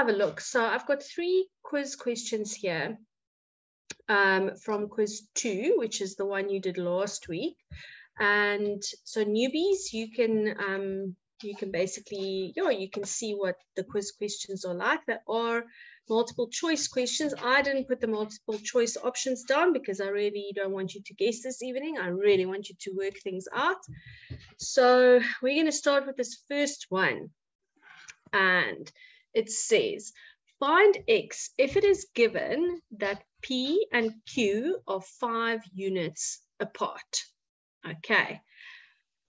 have a look. So I've got 3 quiz questions here from quiz 2, which is the one you did last week. And so newbies, you can basically, you can see what the quiz questions are like. There are multiple choice questions. I didn't put the multiple choice options down because I really don't want you to guess this evening. I really want you to work things out. So we're going to start with this first one. And it says, find X if it is given that P and Q are 5 units apart. Okay.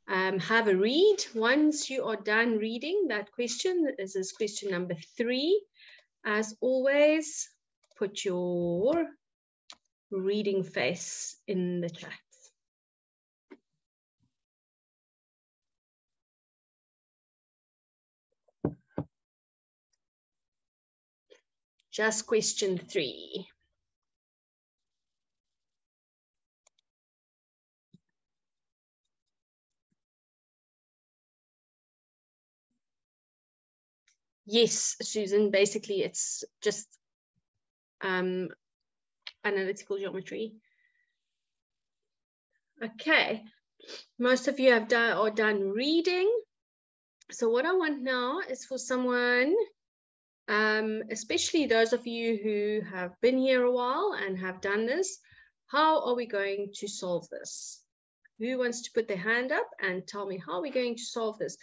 Have a read. Once you are done reading that question, this is question number 3. As always, put your reading face in the chat. Just question 3. Yes, Susan, basically it's just analytical geometry. Okay, most of you are done reading. So what I want now is for someone, especially those of you who have been here a while and have done this, how are we going to solve this? Who wants to put their hand up and tell me how we're going to solve this?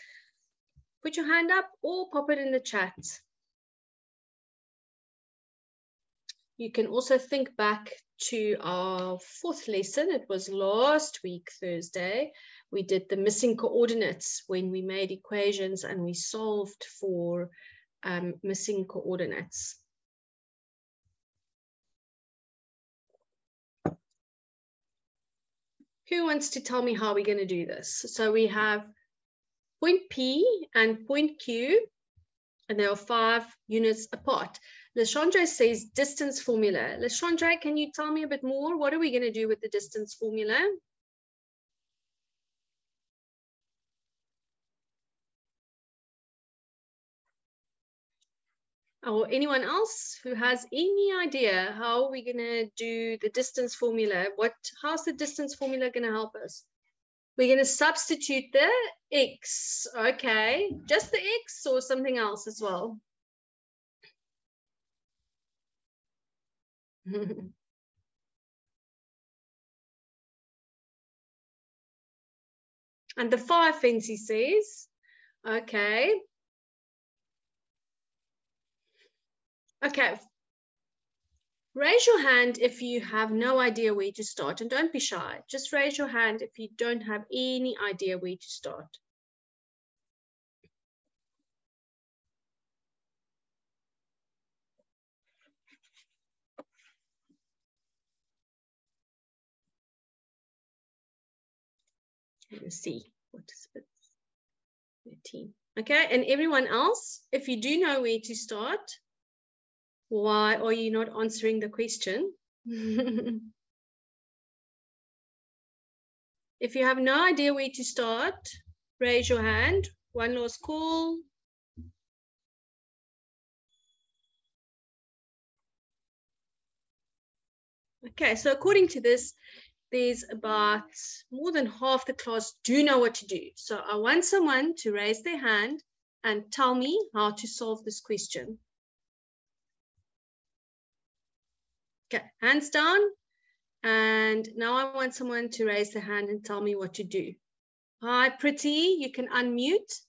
Put your hand up or pop it in the chat. You can also think back to our 4th lesson. It was last week, Thursday. We did the missing coordinates when we made equations and we solved for missing coordinates. Who wants to tell me how we're going to do this? So we have point P and point Q, and they are 5 units apart. Leshandre says distance formula. Leshandre, can you tell me a bit more? What are we going to do with the distance formula? Or anyone else who has any idea how we're going to do the distance formula? How's the distance formula going to help us? We're going to substitute the X. Okay, just the X or something else as well? And the 5 fancy says, okay. Okay. Raise your hand if you have no idea where to start, and don't be shy. Just raise your hand if you don't have any idea where to start. Let's see what is it. 13. Okay, and everyone else, if you do know where to start, why are you not answering the question? If you have no idea where to start, raise your hand. One last call. Okay, so according to this, there's about more than half the class do know what to do. So I want someone to raise their hand and tell me how to solve this question. Okay, hands down. And now I want someone to raise their hand and tell me what to do. Hi, Pretty, you can unmute.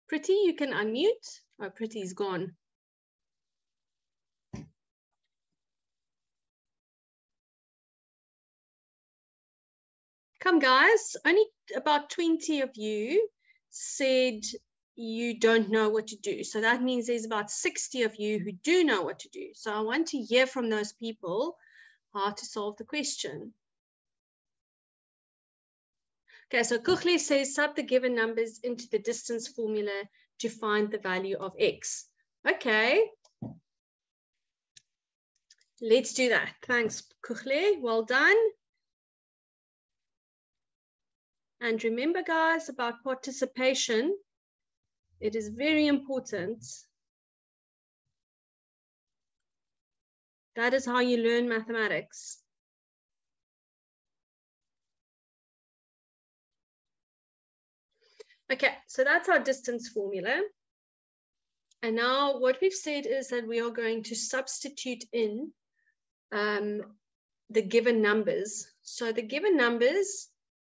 Pretty, you can unmute. Oh, Pretty's gone. Come guys, only about 20 of you said you don't know what to do. So that means there's about 60 of you who do know what to do. So I want to hear from those people how to solve the question. Okay, so Kuchli says sub the given numbers into the distance formula to find the value of X. Okay. Let's do that. Thanks, Kuchli. Well done. And remember, guys, about participation. It is very important. That is how you learn mathematics. Okay, so that's our distance formula. And now what we've said is that we are going to substitute in the given numbers. So the given numbers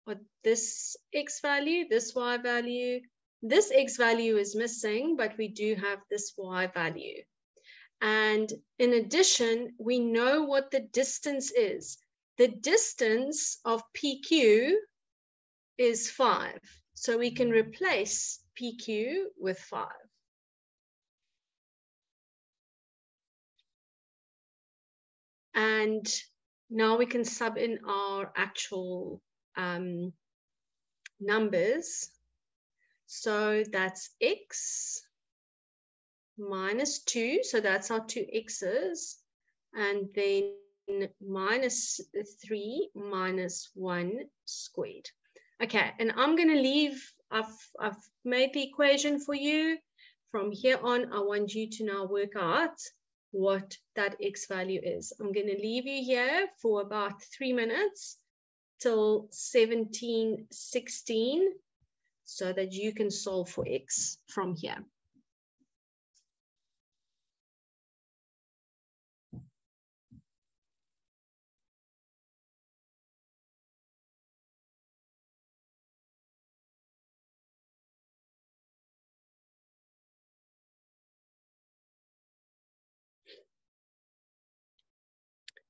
are this x value, this y value. This x value is missing, but we do have this y value. And in addition, we know what the distance is. The distance of PQ is 5. So we can replace PQ with 5. And now we can sub in our actual numbers. So that's x minus 2. So that's our 2 x's. And then minus 3 minus 1 squared. Okay, and I'm going to leave, I've made the equation for you. From here on, I want you to now work out what that x value is. I'm going to leave you here for about 3 minutes till 17:16 so that you can solve for x from here.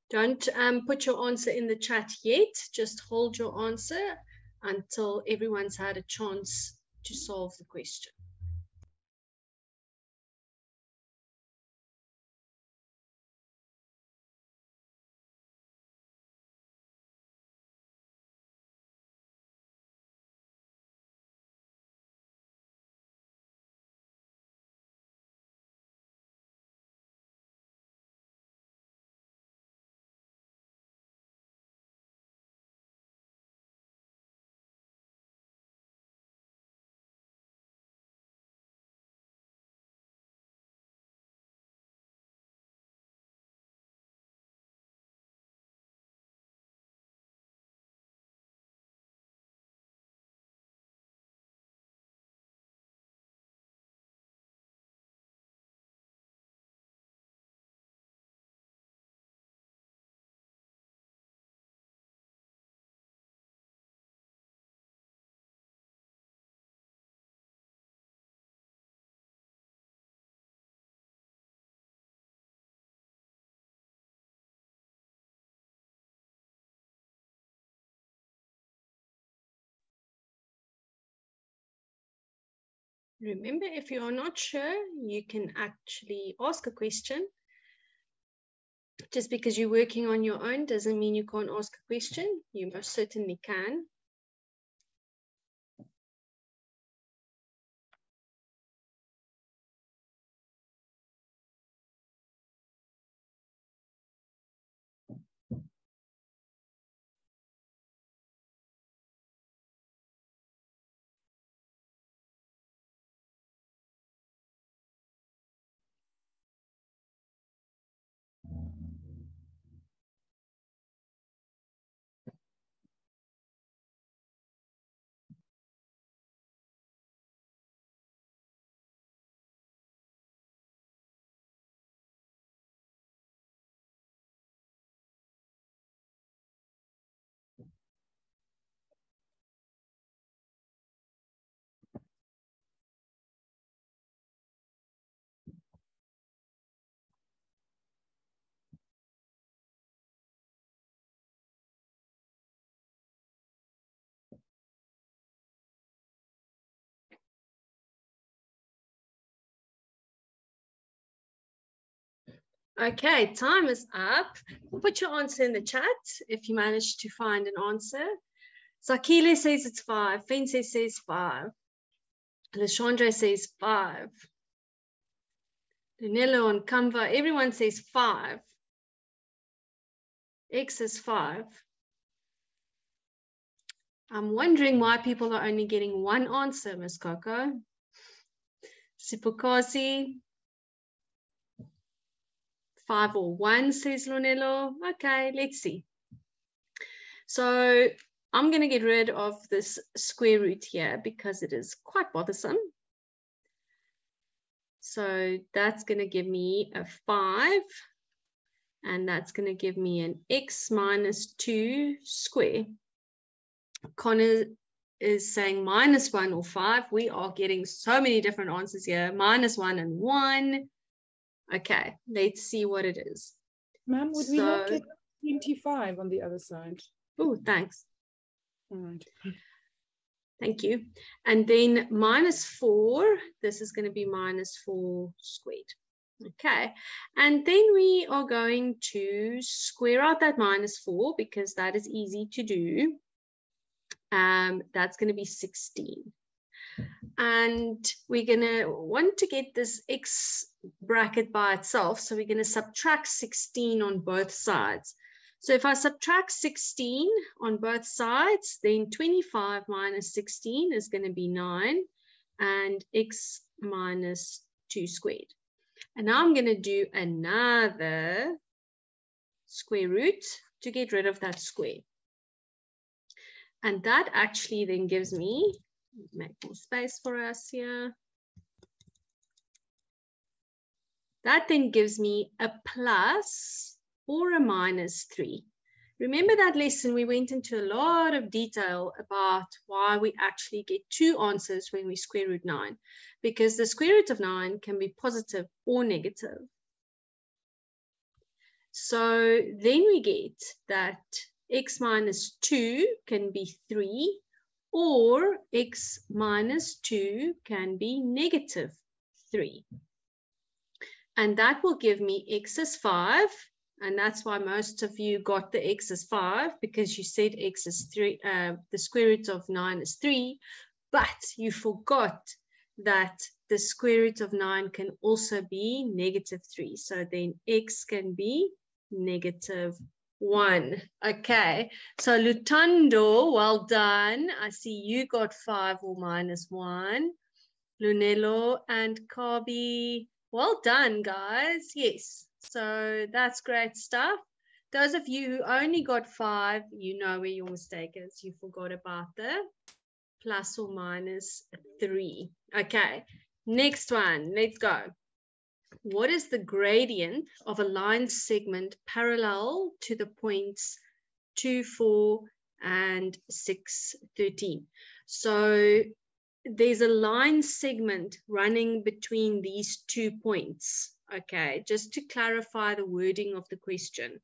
Don't put your answer in the chat yet. Just hold your answer until everyone's had a chance to solve the question. Remember, if you are not sure, you can actually ask a question. Just because you're working on your own doesn't mean you can't ask a question. You most certainly can. Okay, time is up. Put your answer in the chat if you managed to find an answer. Sakile says it's 5. Fense says 5. Lashandra says 5. Danilo and Canva, everyone says 5. X is 5. I'm wondering why people are only getting one answer, Miss Coco. Sipokasi. 5 or 1, says Lunelo. Okay, let's see. So I'm going to get rid of this square root here because it is quite bothersome. So that's going to give me a 5. And that's going to give me an x minus 2 square. Connor is saying -1 or 5. We are getting so many different answers here. -1 and 1. Okay, let's see what it is. Ma'am, would we not get 25 on the other side? Oh, thanks. All right. Thank you. And then -4, this is going to be -4 squared. Okay, and then we are going to square out that -4 because that is easy to do. That's going to be 16. And we're going to want to get this x bracket by itself. So we're going to subtract 16 on both sides. So if I subtract 16 on both sides, then 25 minus 16 is going to be 9 and x minus 2 squared. And now I'm going to do another square root to get rid of that square. And that actually then gives me, make more space for us here. That then gives me a plus or a -3. Remember that lesson, we went into a lot of detail about why we actually get 2 answers when we square root 9, because the square root of 9 can be positive or negative. So then we get that x minus 2 can be 3, or x minus 2 can be -3. And that will give me x is 5. And that's why most of you got the x is 5, because you said x is 3, the square root of 9 is 3, but you forgot that the square root of 9 can also be -3. So then x can be -1. Okay, so Lutando, well done. I see you got 5 or -1. Lunello and Kabi, well done, guys. Yes, so that's great stuff. Those of you who only got 5, you know where your mistake is. You forgot about the plus or -3. Okay, next one. Let's go. What is the gradient of a line segment parallel to the points 2, 4, and 6, 13? So there's a line segment running between these 2 points. Okay, just to clarify the wording of the question.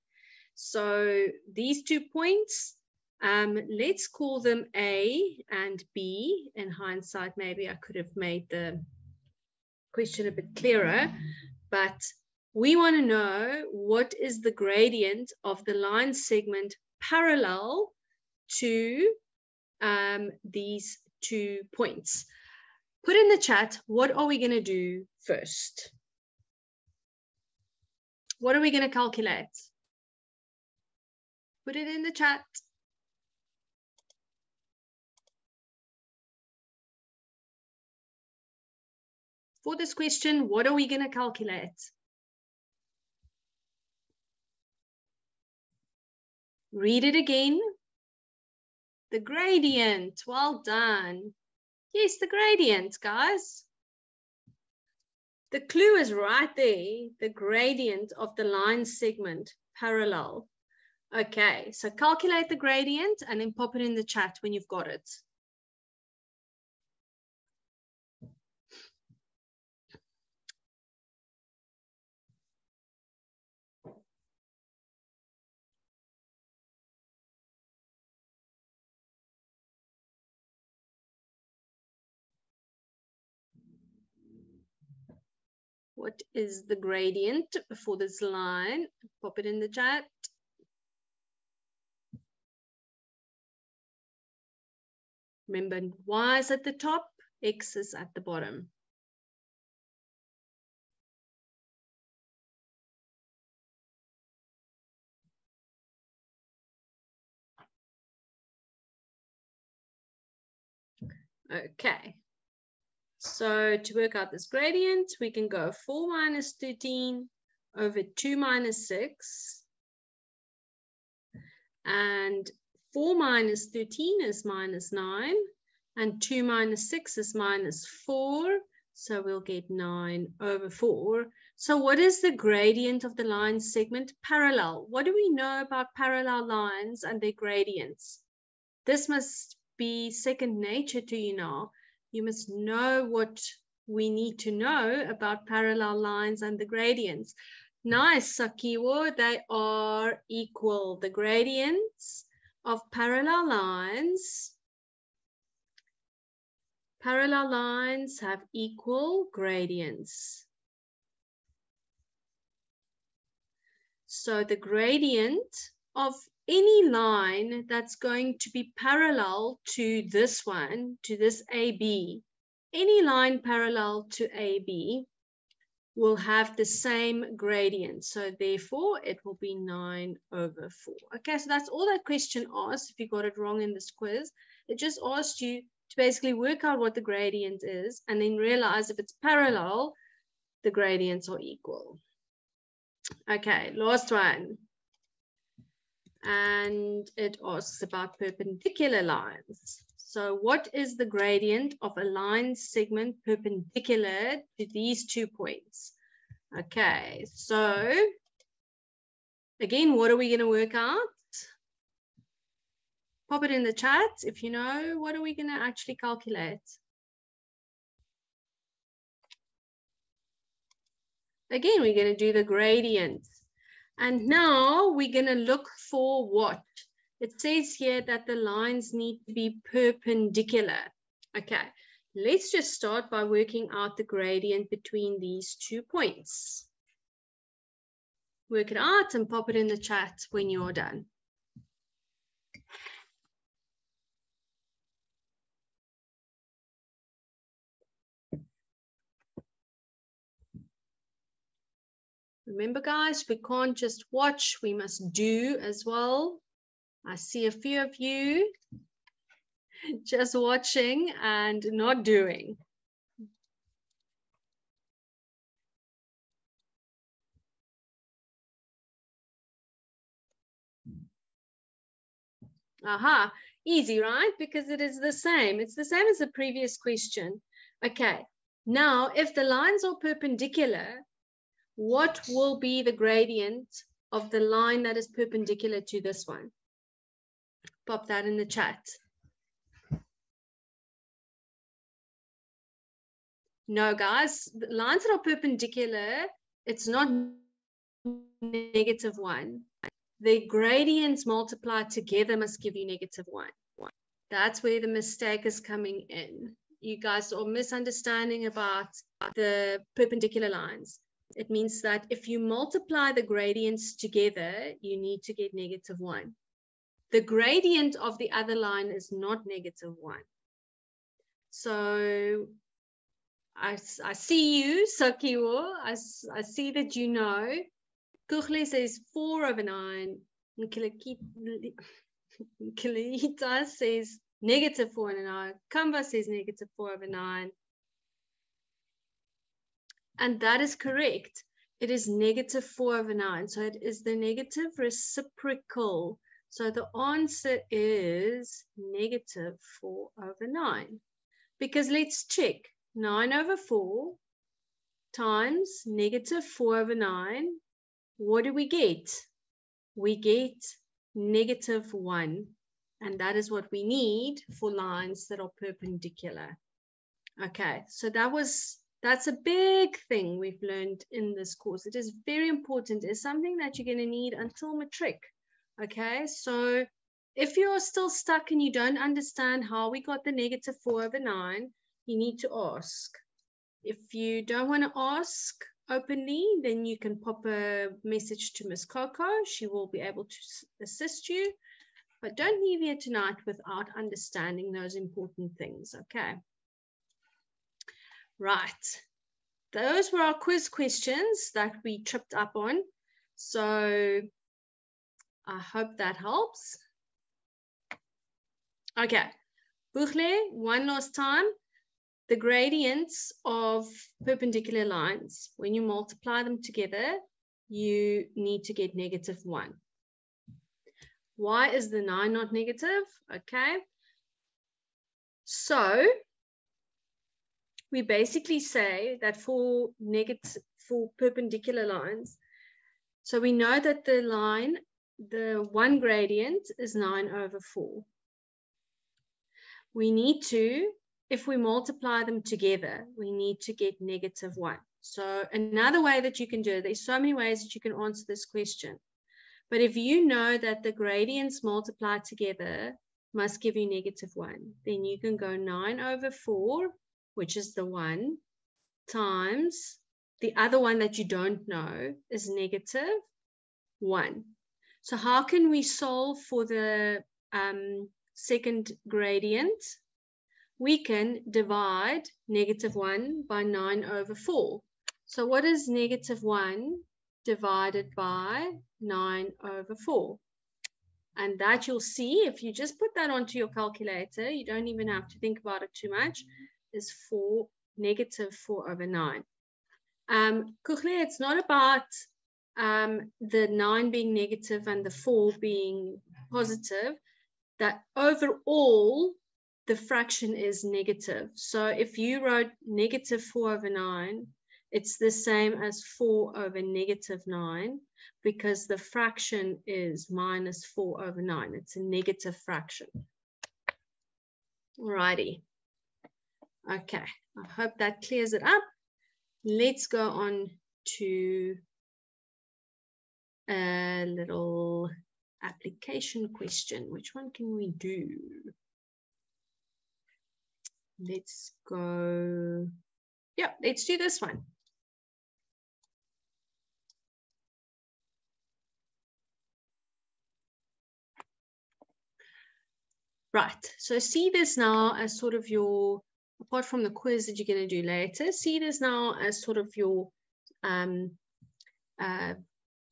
So these 2 points, let's call them A and B. In hindsight, maybe I could have made the question a bit clearer, but we want to know what is the gradient of the line segment parallel to these 2 points. Put in the chat, what are we going to do first? What are we going to calculate? Put it in the chat. For this question, what are we going to calculate? Read it again. The gradient. Well done. Yes, the gradient, guys. The clue is right there. The gradient of the line segment parallel. Okay, so calculate the gradient and then pop it in the chat when you've got it. What is the gradient for this line? Pop it in the chat. Remember, y is at the top, x is at the bottom. Okay. So to work out this gradient, we can go 4 minus 13 over 2 minus 6. And 4 minus 13 is minus 9. And 2 minus 6 is minus 4. So we'll get 9 over 4. So what is the gradient of the line segment? Parallel. What do we know about parallel lines and their gradients? This must be second nature to you now. You must know what we need to know about parallel lines and the gradients. Nice, Sakiwo. They are equal. The gradients of parallel lines have equal gradients. So the gradient of any line that's going to be parallel to this one, to this AB, any line parallel to AB will have the same gradient. So therefore, it will be 9 over 4. Okay, so that's all that question asked. If you got it wrong in this quiz, it just asked you to basically work out what the gradient is and then realize if it's parallel, the gradients are equal. Okay, last one. And it asks about perpendicular lines. So what is the gradient of a line segment perpendicular to these 2 points? Okay, so again, what are we going to work out? Pop it in the chat if you know. What are we going to actually calculate? Again, we're going to do the gradient. And now we're going to look for what? It says here that the lines need to be perpendicular. Okay, let's just start by working out the gradient between these 2 points. Work it out and pop it in the chat when you're done. Remember, guys, we can't just watch, we must do as well. I see a few of you just watching and not doing. Aha, easy, right? Because it is the same. It's the same as the previous question. Okay, now if the lines are perpendicular, what will be the gradient of the line that is perpendicular to this one? Pop that in the chat. No, guys, the lines that are perpendicular, it's not -1. The gradients multiplied together must give you -1. That's where the mistake is coming in. You guys are misunderstanding about the perpendicular lines. It means that if you multiply the gradients together, you need to get -1. The gradient of the other line is not -1. So I see you, Sakiwo. I see that you know. Kugle says 4 over 9. Kilita says -4 over 9. Kamba says -4 over 9. And that is correct. It is -4 over 9. So it is the negative reciprocal. So the answer is -4 over 9. Because let's check. 9 over 4 times -4 over 9. What do we get? We get -1. And that is what we need for lines that are perpendicular. Okay, so that's a big thing we've learned in this course. It is very important. It's something that you're going to need until matric. Okay, so if you're still stuck and you don't understand how we got the -4 over 9, you need to ask. If you don't want to ask openly, then you can pop a message to Miss Coco. She will be able to assist you. But don't leave here tonight without understanding those important things, okay? Right. Those were our quiz questions that we tripped up on. So I hope that helps. Okay. Buchle, one last time. The gradients of perpendicular lines, when you multiply them together, you need to get -1. Why is the 9 not negative? Okay. So we basically say that for perpendicular lines, so we know that the line, the one gradient is 9/4. We need to, if we multiply them together, we need to get -1. So another way that you can do it, there's so many ways that you can answer this question. But if you know that the gradients multiplied together must give you -1, then you can go 9/4, which is the 1, times the other one that you don't know is -1. So how can we solve for the second gradient? We can divide -1 by 9/4. So what is -1 divided by 9/4? And that you'll see, if you just put that onto your calculator, you don't even have to think about it too much, is -4/9. Kuchle, it's not about the 9 being negative and the 4 being positive, that overall the fraction is negative. So if you wrote -4/9, it's the same as 4/-9, because the fraction is -4/9. It's a negative fraction. Alrighty. Okay, I hope that clears it up. Let's go on to a little application question. Which one can we do? Let's go. Yeah, let's do this one. Right, so see this now as sort of your, apart from the quiz that you're going to do later, see this now as sort of your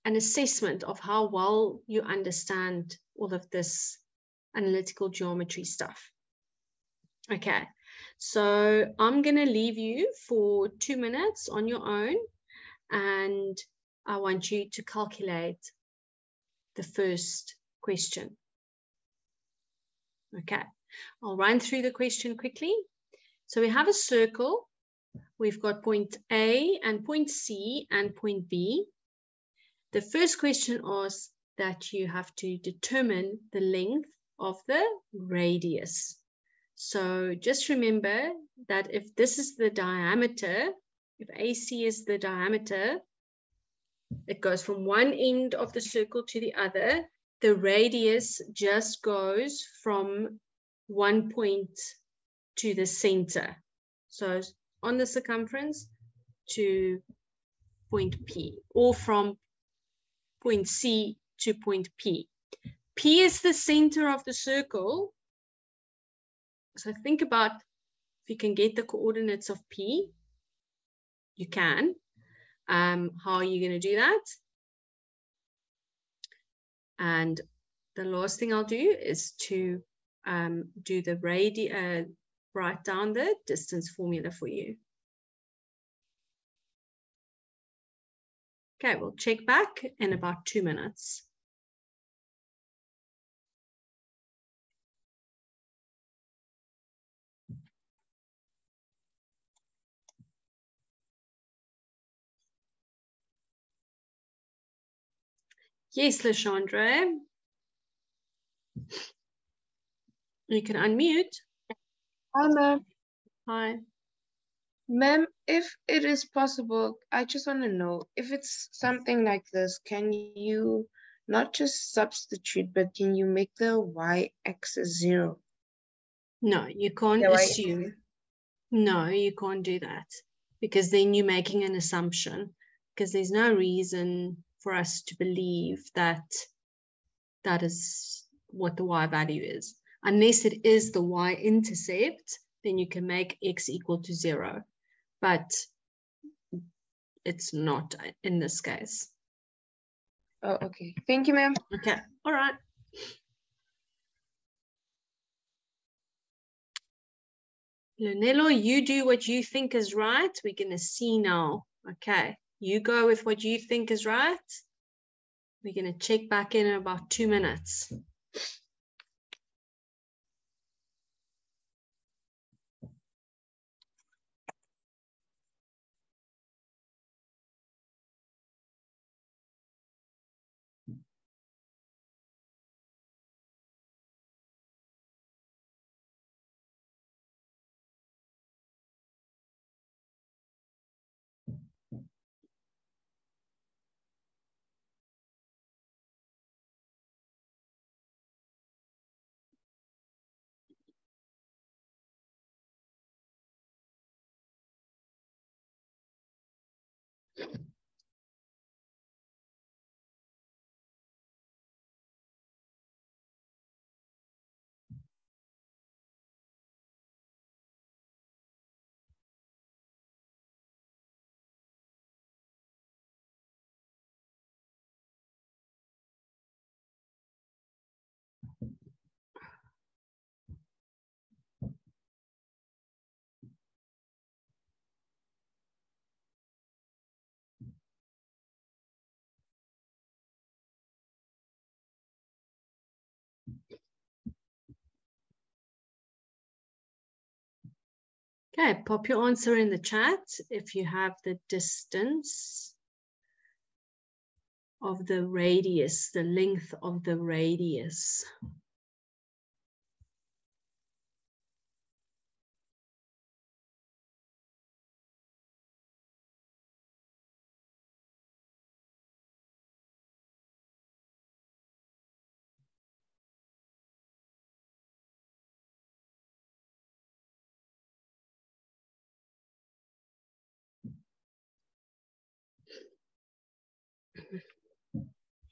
an assessment of how well you understand all of this analytical geometry stuff. Okay, so I'm going to leave you for 2 minutes on your own, and I want you to calculate the first question. Okay, I'll run through the question quickly. So we have a circle. We've got point A and point C and point B. The first question asks that you have to determine the length of the radius. So just remember that if this is the diameter, if AC is the diameter, it goes from one end of the circle to the other. The radius just goes from one point to the center. So on the circumference to point P, or from point C to point P. P is the center of the circle. So think about if you can get the coordinates of P, you can. How are you going to do that? And the last thing I'll do is to do the write down the distance formula for you. Okay, we'll check back in about 2 minutes. Yes, Lashandra. You can unmute. Hi, ma'am. Hi. Ma'am, if it is possible, I just want to know, if it's something like this, can you not just substitute, but can you make the y-axis 0? No, you can't assume. No, you can't do that, because then you're making an assumption, because there's no reason for us to believe that that is what the y value is. Unless it is the y-intercept, then you can make x equal to 0. But it's not in this case. Oh, okay. Thank you, ma'am. Okay, all right. Leonello, you do what you think is right. We're going to see now. Okay. You go with what you think is right. We're going to check back in about 2 minutes. Okay, pop your answer in the chat if you have the distance of the radius, the length of the radius.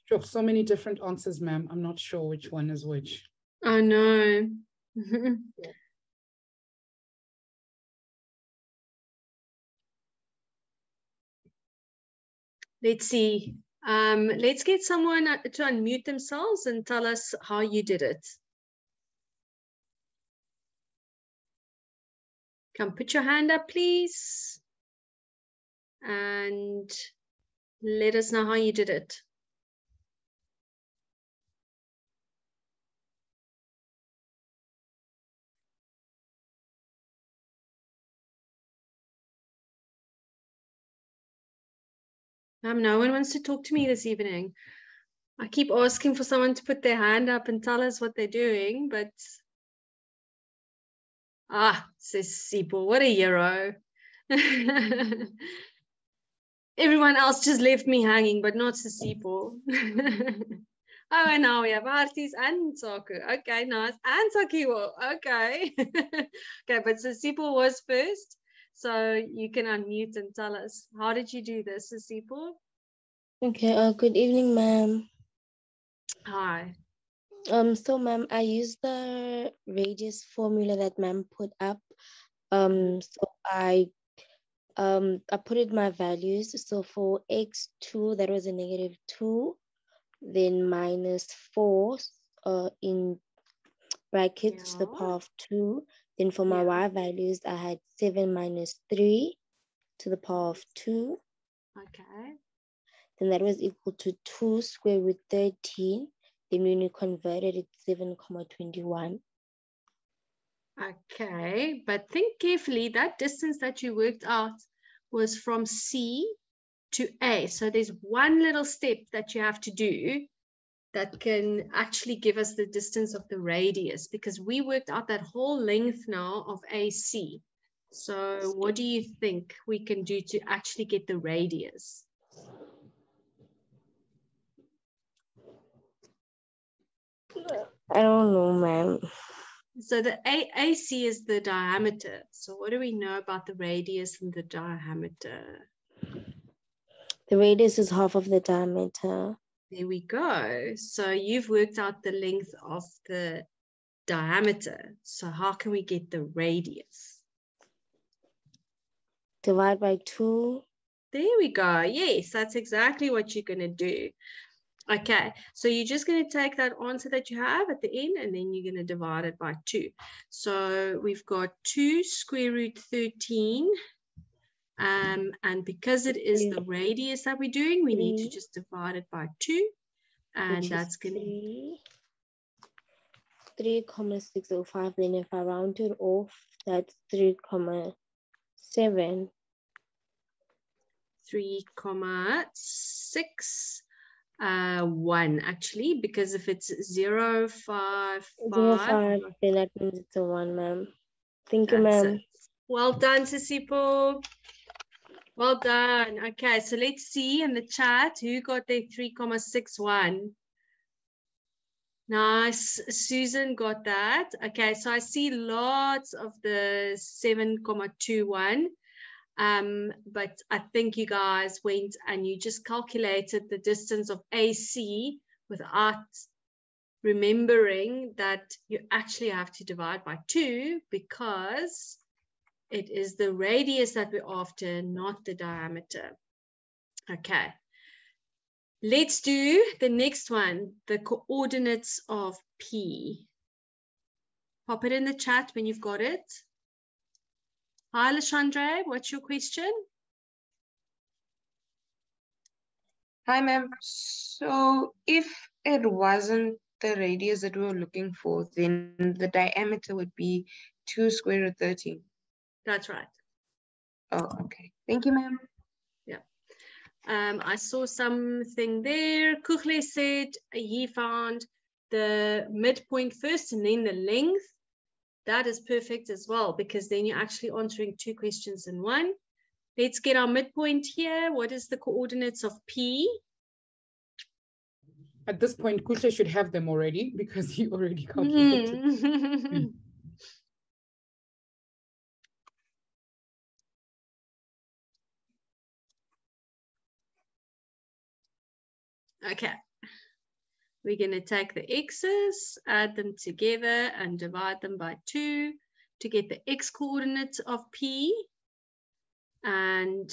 Sure, so many different answers, ma'am. I'm not sure which one is which. I know. Let's see. Let's get someone to unmute themselves and tell us how you did it. Come put your hand up, please. And let us know how you did it. No one wants to talk to me this evening. I keep asking for someone to put their hand up and tell us what they're doing, but says Sipo, what a hero. Everyone else just left me hanging, but not Sisipo. Oh, and now we have Artis and Saku. Okay, nice. And Sakiwo. Okay. Okay, but Sisipo was first. So you can unmute and tell us. How did you do this, Sisipo? Okay, good evening, ma'am. Hi. So ma'am, I used the radius formula that ma'am put up. So I put in my values. So for x2, that was a -2, then -4 in brackets to the power of 2. Then for my y values, I had 7 - 3 to the power of 2. Okay. Then that was equal to 2 square root 13. Then when you converted it, 7,21. Okay, but think carefully. That distance that you worked out was from C to A. So there's one little step that you have to do that can actually give us the distance of the radius, because we worked out that whole length now of AC. So what do you think we can do to actually get the radius? I don't know, ma'am. So the AC is the diameter. So what do we know about the radius and the diameter? The radius is half of the diameter. There we go. So you've worked out the length of the diameter. So how can we get the radius? Divide by 2. There we go. Yes, that's exactly what you're going to do. Okay, so you're just going to take that answer that you have at the end, and then you're going to divide it by 2. So we've got 2 square root 13. And because it is the radius that we're doing, we need to just divide it by 2. And that's going to 3,605. Then if I round it off, that's 3,7. 3,6 actually, because if it's 0,5,5, 0,5, then that means it's a 1, ma'am. Thank you, ma'am. Well done, Sisipo. Well done. Okay, so let's see in the chat who got their 3,61. Nice. Susan got that. Okay, so I see lots of the 7,21. But I think you guys went and you just calculated the distance of AC without remembering that you actually have to divide by 2 because it is the radius that we're after, not the diameter. Okay. Let's do the next one, the coordinates of P. Pop it in the chat when you've got it. Hi, Lashandra, what's your question? Hi, ma'am. So if it wasn't the radius that we were looking for, then the diameter would be 2 square root 13. That's right. Oh, okay. Thank you, ma'am. Yeah. I saw something there. Kuchle said he found the midpoint first and then the length. That is perfect as well, because then you're actually answering 2 questions in one. Let's get our midpoint here. What is the coordinates of P? At this point, Kusha should have them already because he already calculated. Okay. We're going to take the x's, add them together, and divide them by 2 to get the x coordinates of P. And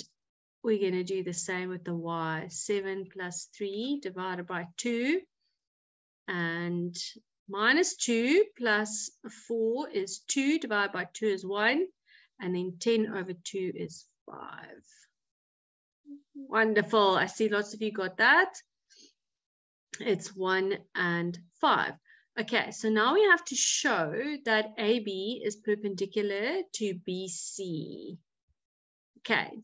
we're going to do the same with the y. 7 plus 3 divided by 2. And minus 2 plus 4 is 2. Divided by 2 is 1. And then 10 over 2 is 5. Wonderful. I see lots of you got that. It's 1 and 5. Okay, so now we have to show that AB is perpendicular to BC. Okay,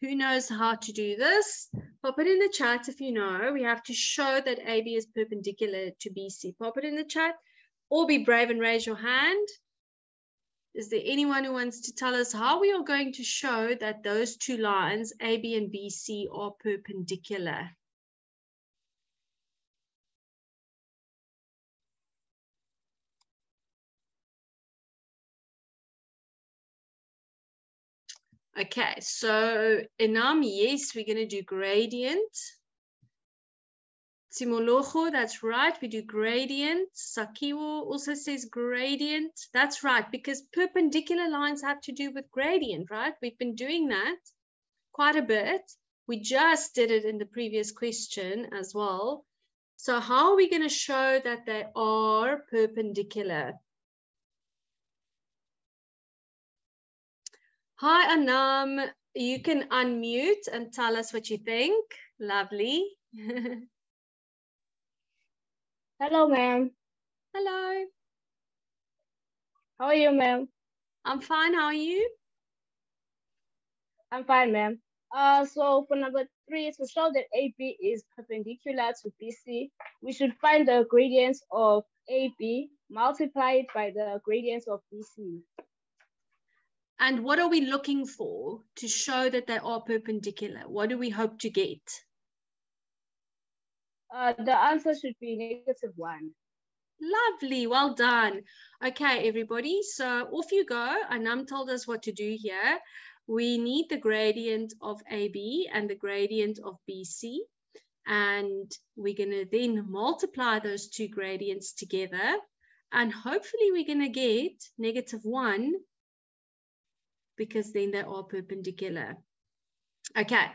who knows how to do this? Pop it in the chat if you know. We have to show that AB is perpendicular to BC. Pop it in the chat or be brave and raise your hand. Is there anyone who wants to tell us how we are going to show that those 2 lines, AB and BC, are perpendicular? Okay, so Enam, yes, we're going to do gradient. Simolojo, that's right, we do gradient. Sakiwo also says gradient. That's right, because perpendicular lines have to do with gradient, right? We've been doing that quite a bit. We just did it in the previous question as well. So how are we going to show that they are perpendicular? Hi, Anam. You can unmute and tell us what you think. Lovely. Hello, ma'am. Hello. How are you, ma'am? I'm fine. How are you? I'm fine, ma'am. So for number 3, to show that AB is perpendicular to BC, we should find the gradients of AB, multiply it by the gradients of BC. And what are we looking for to show that they are perpendicular? What do we hope to get? The answer should be -1. Lovely, well done. Okay, everybody, so off you go. Anam told us what to do here. We need the gradient of AB and the gradient of BC. And we're going to then multiply those 2 gradients together. And hopefully we're going to get -1, because then they are perpendicular. Okay,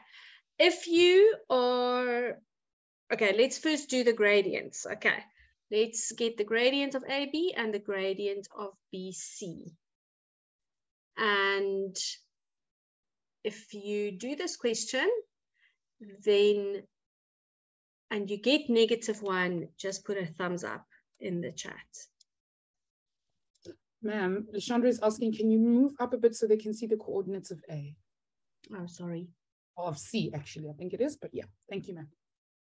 if you are Okay, let's first do the gradients. Okay, let's get the gradient of AB and the gradient of BC. And if you do this question, then, and you get -1, just put a thumbs up in the chat. Ma'am, Lashandra is asking, can you move up a bit so they can see the coordinates of A? Oh, sorry. Of C, actually, I think it is, but yeah, thank you, ma'am.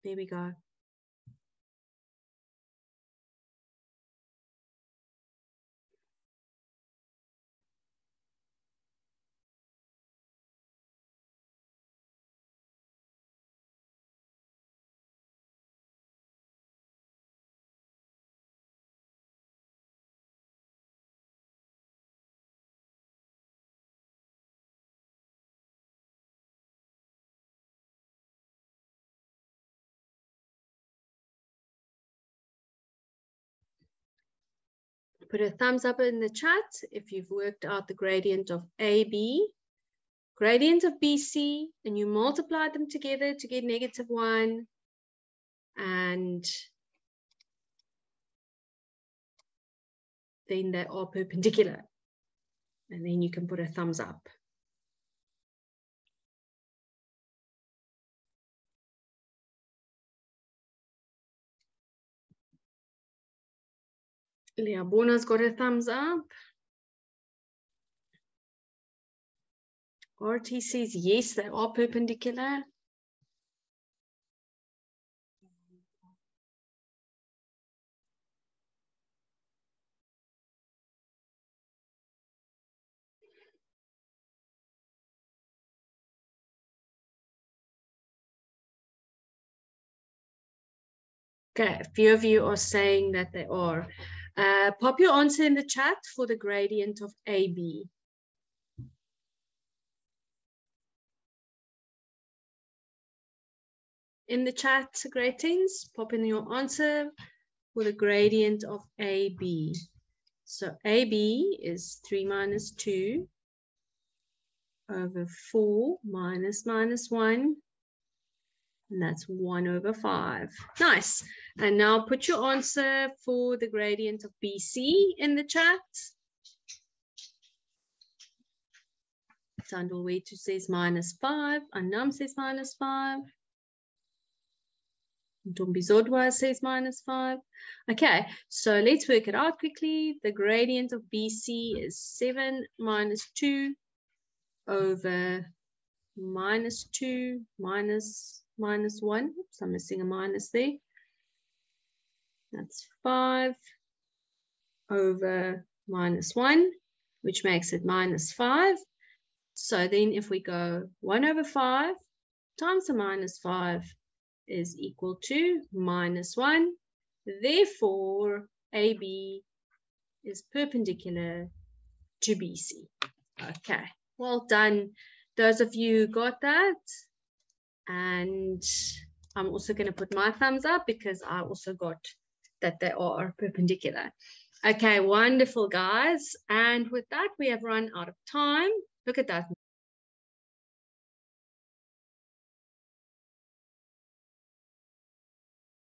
There we go. Put a thumbs up in the chat if you've worked out the gradient of AB, gradient of BC, and you multiply them together to get -1. And then they are perpendicular. And then you can put a thumbs up. Leobona's got a thumbs up. RT says yes, they are perpendicular. Okay, a few of you are saying that they are. Pop your answer in the chat for the gradient of AB. In the chat, greetings, pop in your answer for the gradient of AB. So AB is 3 minus 2 over 4 minus -1. And that's 1 over 5. Nice. And now put your answer for the gradient of BC in the chat. Sandalwetu says -5. Anam says -5. Dombizodwa says -5. Okay, so let's work it out quickly. The gradient of BC is 7 minus 2 over -2 minus -1. Oops, I'm missing a minus there. That's 5 over -1, which makes it -5. So then if we go 1 over 5 times the -5 is equal to -1. Therefore, AB is perpendicular to BC. Okay, well done. Those of you who got that. And I'm also going to put my thumbs up because I also got that they are perpendicular. Okay, wonderful, guys. And with that, we have run out of time. Look at that.